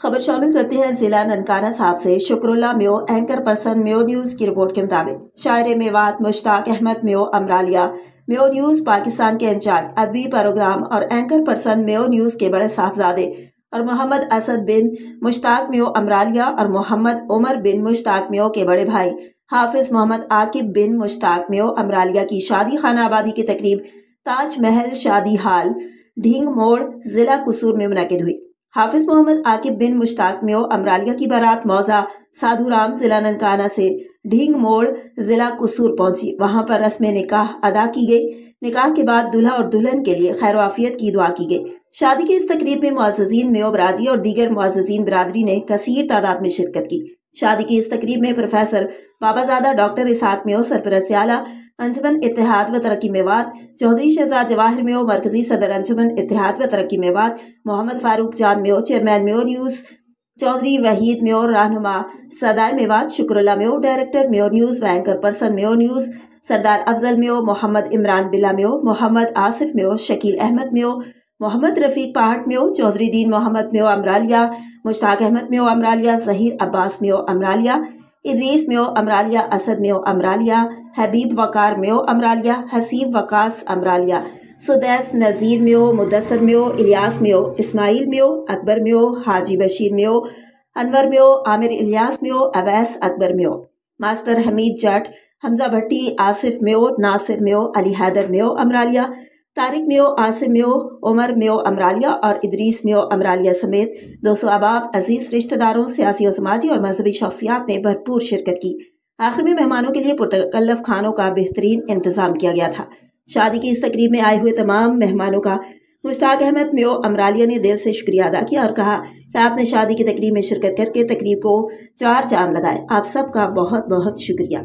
خبر شامل کرتے ہیں ضلع ننکانہ صاحب سے شکر اللہ میو اینکر پرسن میو نیوز کی رپورٹ کے مطابق شاعر میوات مشتاق احمد میو امرالیہ میو نیوز پاکستان کے انچارج ادبی پروگرام اور اینکر پرسن میو نیوز کے بڑے صاحبزادے اور محمد اسد بن مشتاق میو امرالیہ اور محمد عمر بن مشتاق میو کے بڑے بھائی حافظ محمد عاقب بن مشتاق میو امرالیہ کی شادی خانہ آبادی کی تقریب تاج محل شادی ہال ڈھینگ موڑ ضلع قصور میں منعقد ہوئی۔ حافظ محمد عاقب بن مشتاق میو امرالیہ کی بارات موضع سادھو رام ضلع ننکانہ سے ڈھینگ موڑ ضلع قصور پہنچی۔ وہاں پر رسم نکاح ادا کی گئی۔ نکاح کے بعد دلہا اور دلہن کے لیے خیر و عافیت کی دعا کی گئی۔ شادی کی اس تقریب میں معززین میو برادری اور دیگر معززین برادری نے کثیر تعداد میں شرکت کی۔ شادی کی اس تقریب میں پروفیسر بابازادہ ڈاکٹر اسحاق میو سرپرست اعلیٰ انجمن اتحاد و ترقی میوات، چودھری شہزاد جواہر میو مرکزی صدر انجمن اتحاد و ترقی میوات، محمد فاروق جان میو چیئرمین میو نیوز، چودھری وحید میو رہنما صدائے میوات، شکر اللہ میو ڈائریکٹر میو نیوز و اینکر پرسن میو نیوز، سردار افضل میو، محمد عمران بلّہ میو، محمد آصف میو، شکیل احمد میو، محمد رفیق پاہٹ میو، چودھری دین محمد میو امرالیہ، مشتاق احمد میو امرالیہ، ظہیر عباس میو امرالیہ، ادریس میو امرالیہ، اسد میو امرالیہ، حبیب وقار میو امرالیہ، حسیب وقاص امرالیہ، سدیس نذیر میو، مدثر میو، الیاس میو، اسماعیل میو، اکبر میو، حاجی بشیر میو، انور میو، عامر الیاس میو، اویس اکبر میو، ماسٹر حمید جٹ، حمزہ بھٹی، آصف میو، ناصر میو، علی حیدر میو امرالیہ، طارق میو، عاصم میو، عمر میو امرالیہ اور ادریس میو امرالیہ سمیت 200 احباب، عزیز رشتہ داروں، سیاسی و سماجی اور مذہبی شخصیات نے بھرپور شرکت کی۔ آخر میں مہمانوں کے لیے پرتکلف کھانوں کا بہترین انتظام کیا گیا تھا۔ شادی کی اس تقریب میں آئے ہوئے تمام مہمانوں کا مشتاق احمد میو امرالیہ نے دل سے شکریہ ادا کیا اور کہا کہ آپ نے شادی کی تقریب میں شرکت کر کے تقریب کو چار چاند لگائے۔ آپ سب کا بہت بہت شکریہ۔